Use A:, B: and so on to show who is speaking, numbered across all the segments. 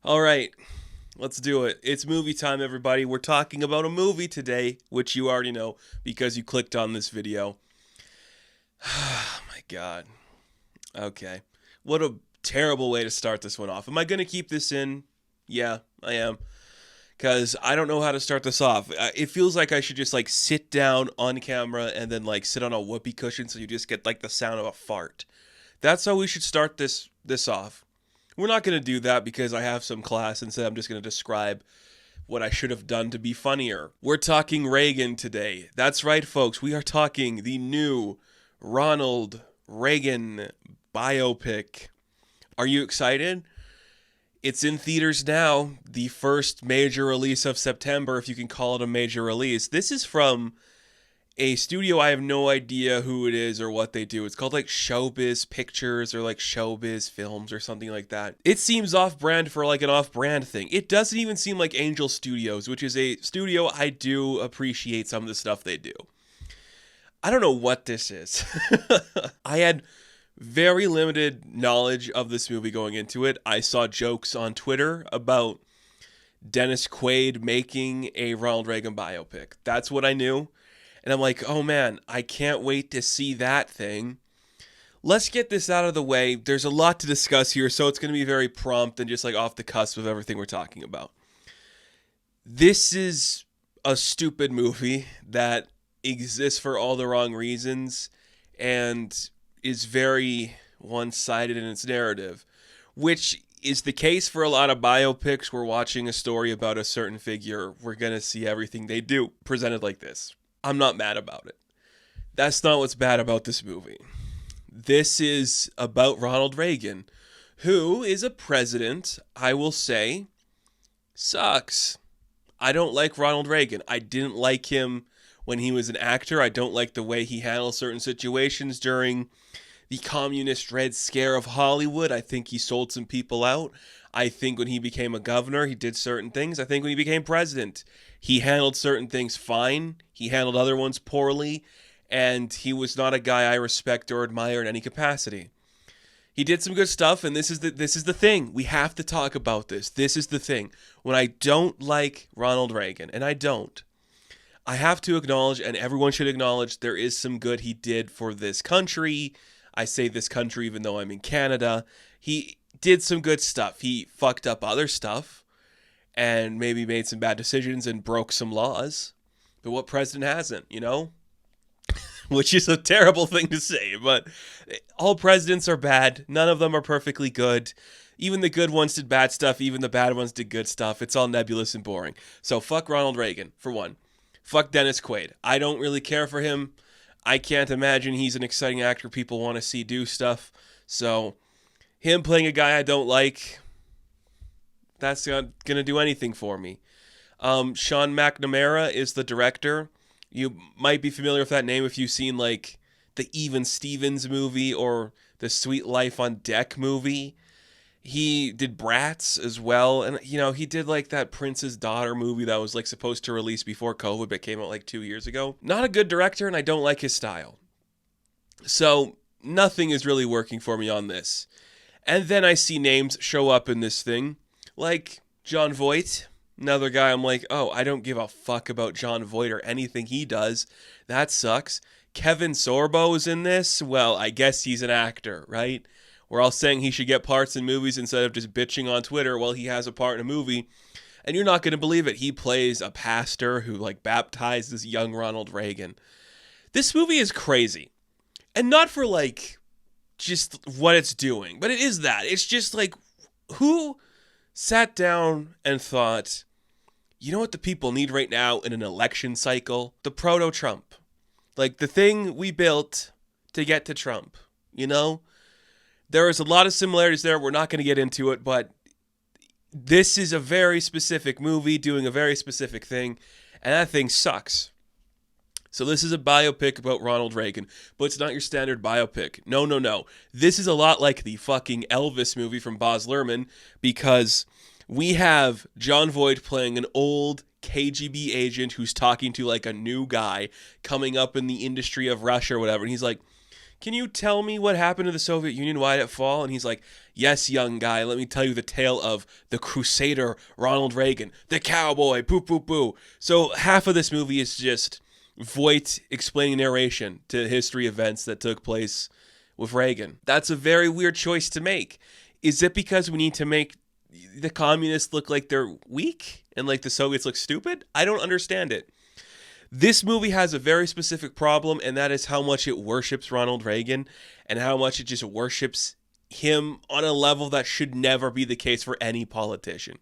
A: All right, let's do it. It's movie time, everybody. We're talking about a movie today, which you already know because you clicked on this video. Oh my God. Okay. What a terrible way to start this one off. Am I going to keep this in? Yeah, I am. Because I don't know how to start this off. It feels like I should just like sit down on camera and then like sit on a whoopee cushion so you just get like the sound of a fart. That's how we should start this off. We're not going to do that because I have some class. Instead, I'm just going to describe what I should have done to be funnier. We're talking Reagan today. That's right, folks. We are talking the new Ronald Reagan Biopic. Are you excited? It's in theaters now. The first major release of September, if you can call it a major release. This is from a studio. I have no idea who it is or what they do. It's called like Showbiz Pictures or like Showbiz Films or something like that. It seems off-brand for like an off-brand thing. It doesn't even seem like Angel Studios, which is a studio I do appreciate some of the stuff they do. I don't know what this is. I had very limited knowledge of this movie going into it. I saw jokes on Twitter about Dennis Quaid making a Ronald Reagan biopic. That's what I knew. And I'm like, oh man, I can't wait to see that thing. Let's get this out of the way. There's a lot to discuss here, so it's going to be very prompt and just like off the cusp of everything we're talking about. This is a stupid movie that exists for all the wrong reasons and is very one-sided in its narrative, which is the case for a lot of biopics. We're watching a story about a certain figure. We're going to see everything they do presented like this. I'm not mad about it. That's not what's bad about this movie. This is about Ronald Reagan, who is a president, I will say, sucks. I don't like Ronald Reagan. I didn't like him when he was an actor. I don't like the way he handled certain situations during the communist Red Scare of Hollywood. I think he sold some people out. I think when he became a governor, he did certain things. I think when he became president, he handled certain things fine. He handled other ones poorly. And he was not a guy I respect or admire in any capacity. He did some good stuff, and this is the thing. We have to talk about this. This is the thing. When I don't like Ronald Reagan, and I don't, I have to acknowledge, and everyone should acknowledge, there is some good he did for this country. I say this country even though I'm in Canada. He did some good stuff. He fucked up other stuff and maybe made some bad decisions and broke some laws. But what president hasn't, you know? Which is a terrible thing to say, but all presidents are bad. None of them are perfectly good. Even the good ones did bad stuff. Even the bad ones did good stuff. It's all nebulous and boring. So fuck Ronald Reagan, for one. Fuck Dennis Quaid. I don't really care for him. I can't imagine he's an exciting actor people want to see do stuff. So him playing a guy I don't like, that's not going to do anything for me. Sean McNamara is the director. You might be familiar with that name if you've seen like the Even Stevens movie or the Sweet Life on Deck movie. He did Bratz as well. And, you know, he did like that Prince's Daughter movie that was like supposed to release before COVID, but came out like 2 years ago. Not a good director, and I don't like his style. So nothing is really working for me on this. And then I see names show up in this thing, like Jon Voight. Another guy I'm like, oh, I don't give a fuck about Jon Voight or anything he does. That sucks. Kevin Sorbo is in this. Well, I guess he's an actor, right? We're all saying he should get parts in movies instead of just bitching on Twitter while he has a part in a movie. And you're not going to believe it. He plays a pastor who like baptizes young Ronald Reagan. This movie is crazy. And not for like just what it's doing, but it is that. It's just like, who sat down and thought, you know what the people need right now in an election cycle? The proto-Trump. Like the thing we built to get to Trump, you know? There is a lot of similarities there. We're not going to get into it, but this is a very specific movie doing a very specific thing, and that thing sucks. So this is a biopic about Ronald Reagan, but it's not your standard biopic. No. This is a lot like the fucking Elvis movie from Baz Luhrmann, because we have Jon Voight playing an old KGB agent who's talking to like a new guy coming up in the industry of Russia or whatever, and he's like, can you tell me what happened to the Soviet Union? Why did it fall? And he's like, yes, young guy, let me tell you the tale of the crusader Ronald Reagan, the cowboy, boo, boo, boo. So half of this movie is just Voight explaining narration to history events that took place with Reagan. That's a very weird choice to make. Is it because we need to make the communists look like they're weak and like the Soviets look stupid? I don't understand it. This movie has a very specific problem, and that is how much it worships Ronald Reagan and how much it just worships him on a level that should never be the case for any politician.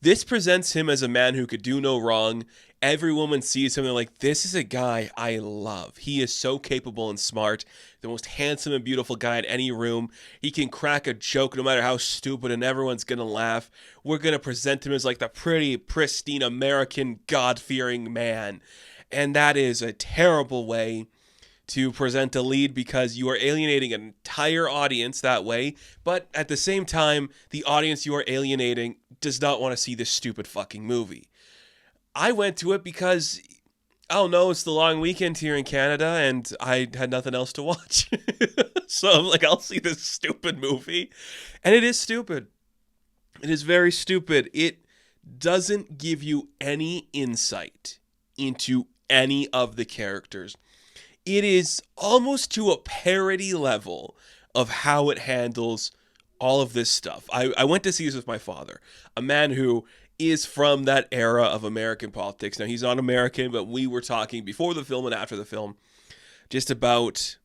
A: This presents him as a man who could do no wrong. Every woman sees him and they're like, this is a guy I love. He is so capable and smart, the most handsome and beautiful guy in any room. He can crack a joke no matter how stupid and everyone's going to laugh. We're going to present him as like the pretty, pristine American, God-fearing man. And that is a terrible way to present a lead because you are alienating an entire audience that way. But at the same time, the audience you are alienating does not want to see this stupid fucking movie. I went to it because, I don't know, it's the long weekend here in Canada and I had nothing else to watch. So I'm like, I'll see this stupid movie. And it is stupid. It is very stupid. It doesn't give you any insight into any of the characters. It is almost to a parody level of how it handles all of this stuff. I went to see this with my father, a man who is from that era of American politics. Now, he's not American, but we were talking before the film and after the film just about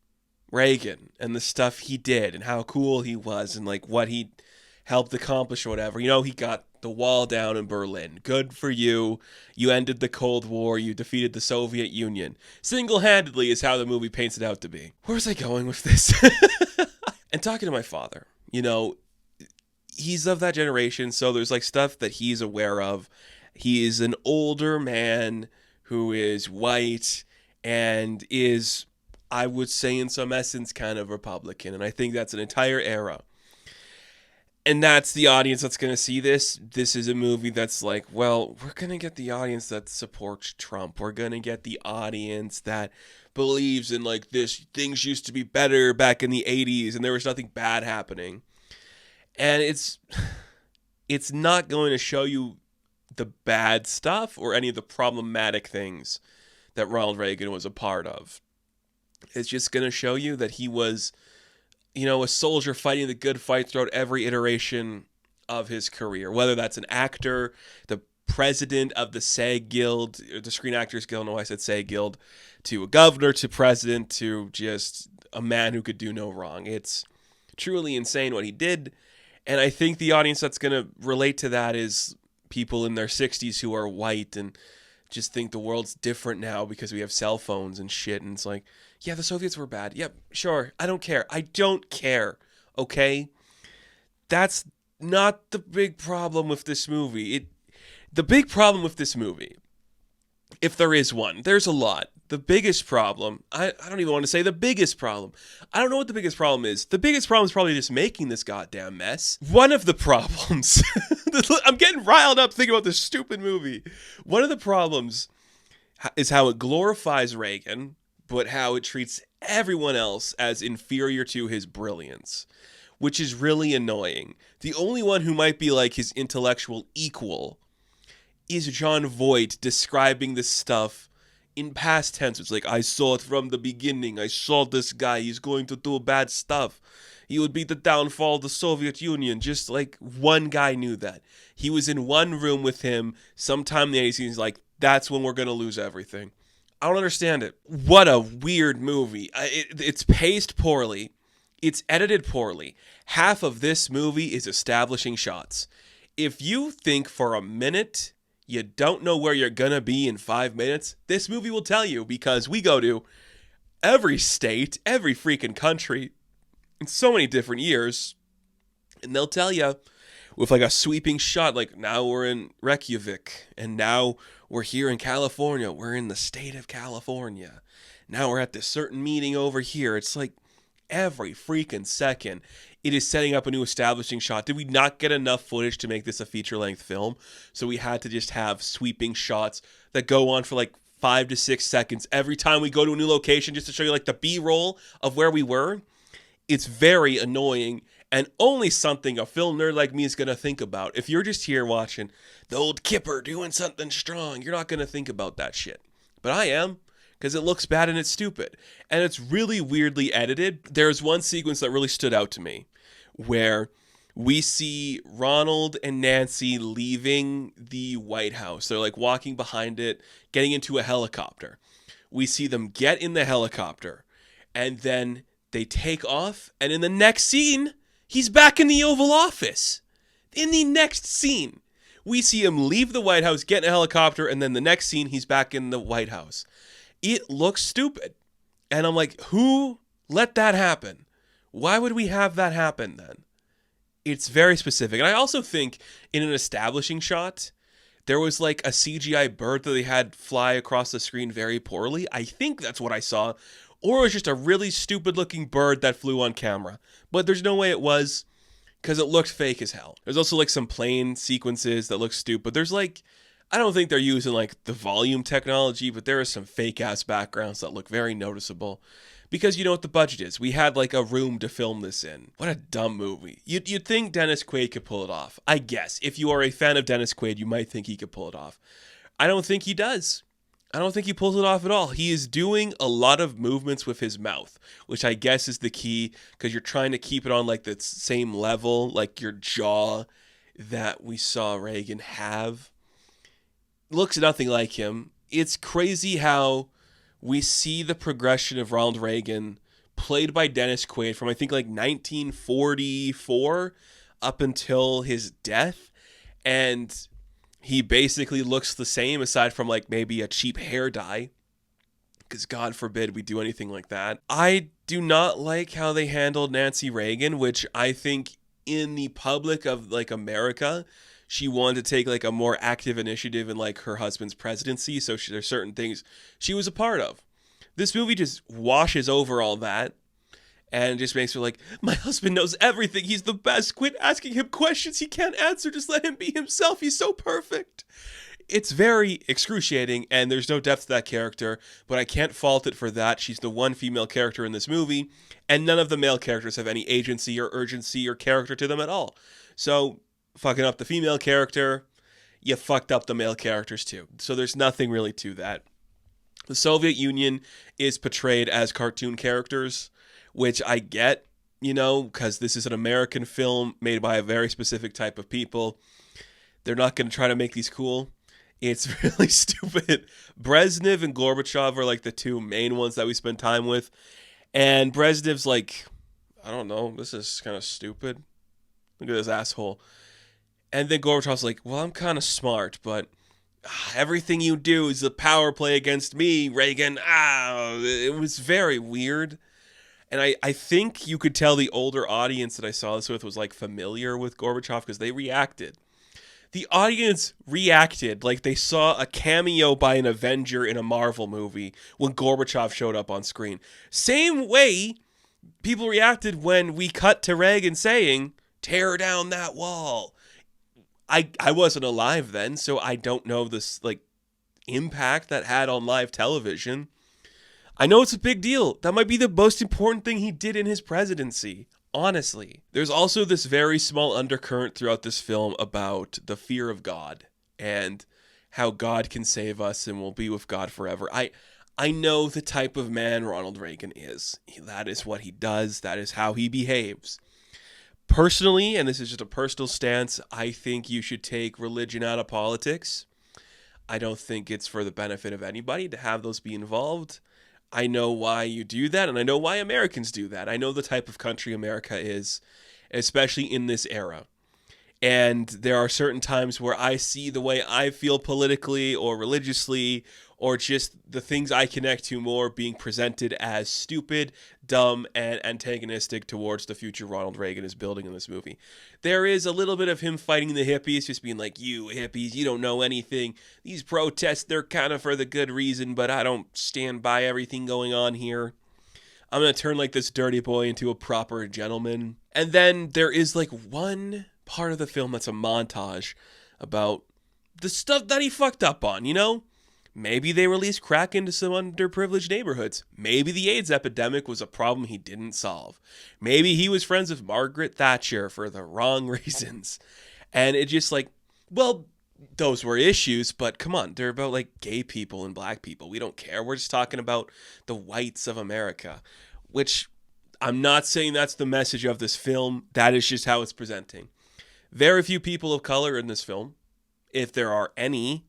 A: Reagan and the stuff he did and how cool he was and like what he helped accomplish or whatever. You know, he got the wall down in Berlin. Good for you. You ended the Cold War. You defeated the Soviet Union. Single-handedly is how the movie paints it out to be. Where was I going with this? And talking to my father, you know, he's of that generation, so there's like stuff that he's aware of. He is an older man who is white and is, I would say in some essence, kind of Republican. And I think that's an entire era. And that's the audience that's going to see this. This is a movie that's like, well, we're going to get the audience that supports Trump. We're going to get the audience that believes in like this, things used to be better back in the 80s and there was nothing bad happening. And it's not going to show you the bad stuff or any of the problematic things that Ronald Reagan was a part of. It's just going to show you that he was, you know, a soldier fighting the good fight throughout every iteration of his career. Whether that's an actor, the president of the SAG Guild, or the Screen Actors Guild, no, I said SAG Guild, to a governor, to president, to just a man who could do no wrong. It's truly insane what he did. And I think the audience that's going to relate to that is people in their 60s who are white and just think the world's different now because we have cell phones and shit. And it's like, yeah, the Soviets were bad. Yep, sure. I don't care. I don't care. Okay? That's not the big problem with this movie. The big problem with this movie, if there is one, there's a lot. The biggest problem, I don't even want to say the biggest problem. I don't know what the biggest problem is. The biggest problem is probably just making this goddamn mess. One of the problems, I'm getting riled up thinking about this stupid movie. One of the problems is how it glorifies Reagan, but how it treats everyone else as inferior to his brilliance, which is really annoying. The only one who might be like his intellectual equal is Jon Voight describing this stuff in past tense. It's like, I saw it from the beginning. I saw this guy. He's going to do bad stuff. He would be the downfall of the Soviet Union. Just like one guy knew that. He was in one room with him sometime in the 80s. He's like, that's when we're going to lose everything. I don't understand it. What a weird movie. It's paced poorly. It's edited poorly. Half of this movie is establishing shots. If you think for a minute you don't know where you're going to be in 5 minutes, this movie will tell you, because we go to every state, every freaking country in so many different years, and they'll tell you with like a sweeping shot, like now we're in Reykjavik, and now we're here in California. We're in the state of California. Now we're at this certain meeting over here. It's like every freaking second it is setting up a new establishing shot. Did we not get enough footage to make this a feature-length film? So we had to just have sweeping shots that go on for like 5 to 6 seconds every time we go to a new location just to show you like the B-roll of where we were. It's very annoying and only something a film nerd like me is going to think about. If you're just here watching the old Kipper doing something strong, you're not going to think about that shit. But I am, because it looks bad and it's stupid. And it's really weirdly edited. There's one sequence that really stood out to me where we see Ronald and Nancy leaving the White House. They're like walking behind it, getting into a helicopter. We see them get in the helicopter, and then they take off, and in the next scene, he's back in the Oval Office. In the next scene, we see him leave the White House, get in a helicopter, and then the next scene, he's back in the White House. It looks stupid. And I'm like, who let that happen? Why would we have that happen then? It's very specific. And I also think in an establishing shot, there was like a CGI bird that they had fly across the screen very poorly. I think that's what I saw. Or it was just a really stupid looking bird that flew on camera. But there's no way it was, because it looked fake as hell. There's also like some plane sequences that look stupid. There's like, I don't think they're using like the volume technology, but there are some fake ass backgrounds that look very noticeable. Because you know what the budget is. We had like a room to film this in. What a dumb movie. You'd think Dennis Quaid could pull it off. I guess. If you are a fan of Dennis Quaid, you might think he could pull it off. I don't think he does. I don't think he pulls it off at all. He is doing a lot of movements with his mouth, which I guess is the key, because you're trying to keep it on like the same level, like your jaw that we saw Reagan have. Looks nothing like him. It's crazy how we see the progression of Ronald Reagan, played by Dennis Quaid, from I think like 1944 up until his death, and he basically looks the same aside from like maybe a cheap hair dye, because God forbid we do anything like that. I do not like how they handled Nancy Reagan, which I think in the public of like America, she wanted to take like a more active initiative in like her husband's presidency. So there's certain things she was a part of. This movie just washes over all that and just makes her like, my husband knows everything. He's the best. Quit asking him questions he can't answer. Just let him be himself. He's so perfect. It's very excruciating, and there's no depth to that character, but I can't fault it for that. She's the one female character in this movie, and none of the male characters have any agency or urgency or character to them at all. So fucking up the female character, you fucked up the male characters too. So there's nothing really to that. The Soviet Union is portrayed as cartoon characters, which I get, you know, because this is an American film made by a very specific type of people. They're not going to try to make these cool. It's really stupid. Brezhnev and Gorbachev are like the two main ones that we spend time with. And Brezhnev's like, I don't know, this is kind of stupid. Look at this asshole. And then Gorbachev's like, well, I'm kind of smart, but everything you do is a power play against me, Reagan. It was very weird. And I think you could tell the older audience that I saw this with was like familiar with Gorbachev because they reacted. The audience reacted like they saw a cameo by an Avenger in a Marvel movie when Gorbachev showed up on screen. Same way people reacted when we cut to Reagan saying, tear down that wall. I wasn't alive then, so I don't know this like impact that had on live television. I know it's a big deal. That might be the most important thing he did in his presidency, honestly. There's also this very small undercurrent throughout this film about the fear of God and how God can save us and we'll be with God forever. I know the type of man Ronald Reagan is. That is what he does. That is how he behaves. Personally, and this is just a personal stance, I think you should take religion out of politics. I don't think it's for the benefit of anybody to have those be involved. I know why you do that, and I know why Americans do that. I know the type of country America is, especially in this era. And there are certain times where I see the way I feel politically or religiously or just the things I connect to more being presented as stupid, dumb, and antagonistic towards the future Ronald Reagan is building in this movie. There is a little bit of him fighting the hippies, just being like, you hippies, you don't know anything. These protests, they're kind of for the good reason, but I don't stand by everything going on here. I'm going to turn like this dirty boy into a proper gentleman. And then there is like one part of the film that's a montage about the stuff that he fucked up on, you know? Maybe they released crack into some underprivileged neighborhoods. Maybe the AIDS epidemic was a problem he didn't solve. Maybe he was friends with Margaret Thatcher for the wrong reasons. And it just like, well, those were issues, but come on, they're about like gay people and black people. We don't care. We're just talking about the whites of America, which I'm not saying that's the message of this film. That is just how it's presenting. Very few people of color in this film, if there are any.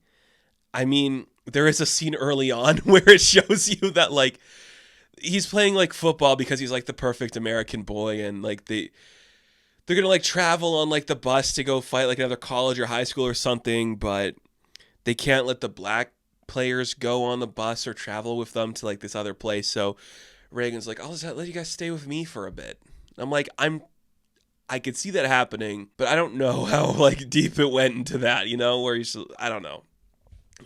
A: I mean, there is a scene early on where it shows you that like he's playing like football because he's like the perfect American boy, and like they're gonna like travel on like the bus to go fight like another college or high school or something, but they can't let the black players go on the bus or travel with them to like this other place. So Reagan's like, I'll just let you guys stay with me for a bit. I'm like, I could see that happening, but I don't know how like deep it went into that, you know, where I don't know.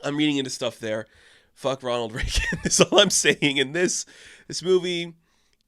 A: I'm reading into stuff there. Fuck Ronald Reagan is all I'm saying. In this movie,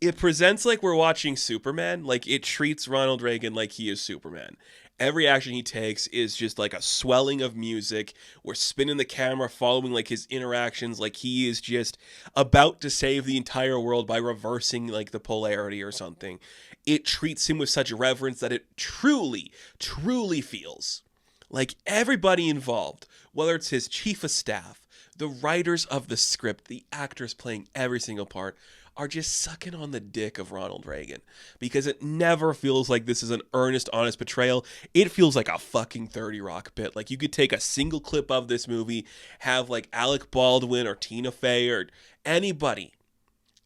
A: it presents like we're watching Superman. Like it treats Ronald Reagan like he is Superman. Every action he takes is just like a swelling of music. We're spinning the camera, following like his interactions, like he is just about to save the entire world by reversing like the polarity or something. It treats him with such reverence that it truly, truly feels like everybody involved, whether it's his chief of staff, the writers of the script, the actors playing every single part, are just sucking on the dick of Ronald Reagan, because it never feels like this is an earnest, honest portrayal. It feels like a fucking 30 Rock bit. Like you could take a single clip of this movie, have like Alec Baldwin or Tina Fey or anybody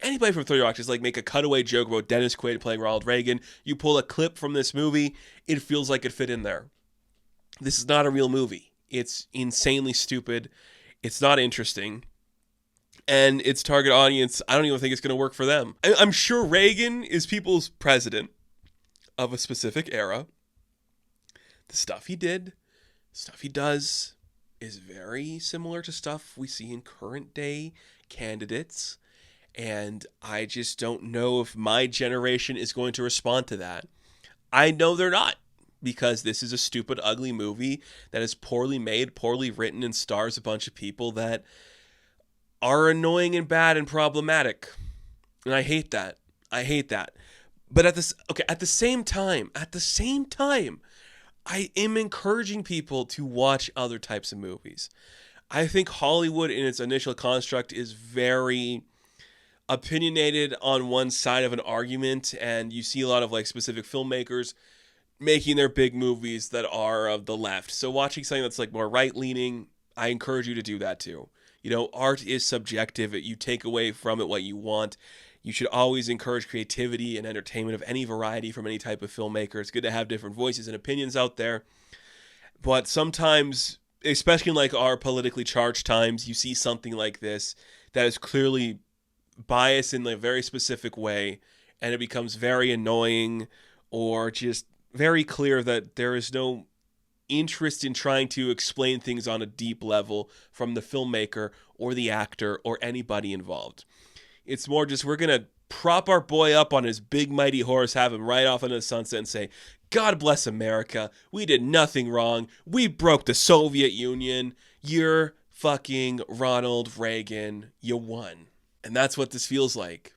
A: from 30 Rock just like make a cutaway joke about Dennis Quaid playing Ronald Reagan. You pull a clip from this movie, it feels like it fit in there. This is not a real movie. It's insanely stupid. It's not interesting. And its target audience, I don't even think it's going to work for them. I'm sure Reagan is people's president of a specific era. The stuff he did, stuff he does, is very similar to stuff we see in current day candidates. And I just don't know if my generation is going to respond to that. I know they're not, because this is a stupid, ugly movie that is poorly made, poorly written, and stars a bunch of people that are annoying and bad and problematic. And I hate that. But at the same time, I am encouraging people to watch other types of movies. I think Hollywood in its initial construct is very opinionated on one side of an argument, and you see a lot of like specific filmmakers making their big movies that are of the left. So watching something that's like more right-leaning, I encourage you to do that too. You know, art is subjective. You take away from it what you want. You should always encourage creativity and entertainment of any variety from any type of filmmaker. It's good to have different voices and opinions out there. But sometimes, especially in like our politically charged times, you see something like this that is clearly biased in a very specific way, and it becomes very annoying, or just very clear that there is no interest in trying to explain things on a deep level from the filmmaker or the actor or anybody involved. It's more just, we're going to prop our boy up on his big mighty horse, have him ride off into the sunset and say, God bless America. We did nothing wrong. We broke the Soviet Union. You're fucking Ronald Reagan. You won. And that's what this feels like.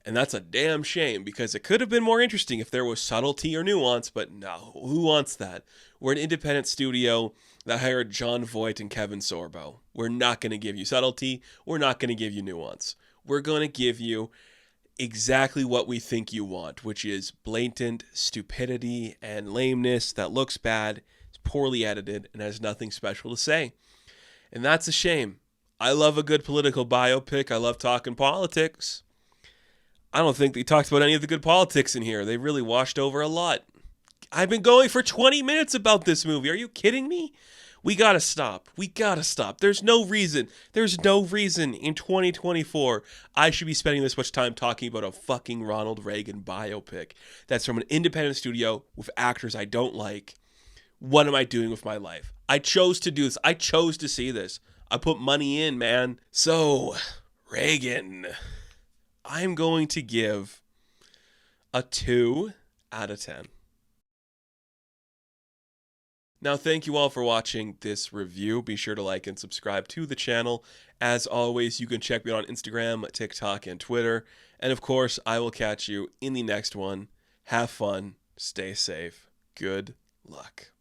A: And that's a damn shame, because it could have been more interesting if there was subtlety or nuance, but no, who wants that? We're an independent studio that hired John Voight and Kevin Sorbo. We're not going to give you subtlety. We're not going to give you nuance. We're going to give you exactly what we think you want, which is blatant stupidity and lameness that looks bad, is poorly edited, and has nothing special to say. And that's a shame. I love a good political biopic. I love talking politics. I don't think they talked about any of the good politics in here. They really washed over a lot. I've been going for 20 minutes about this movie. Are you kidding me? We gotta stop. There's no reason in 2024 I should be spending this much time talking about a fucking Ronald Reagan biopic that's from an independent studio with actors I don't like. What am I doing with my life? I chose to do this. I chose to see this. I put money in, man. So, Reagan, I'm going to give a 2 out of 10. Now, thank you all for watching this review. Be sure to like and subscribe to the channel. As always, you can check me out on Instagram, TikTok, and Twitter. And of course, I will catch you in the next one. Have fun. Stay safe. Good luck.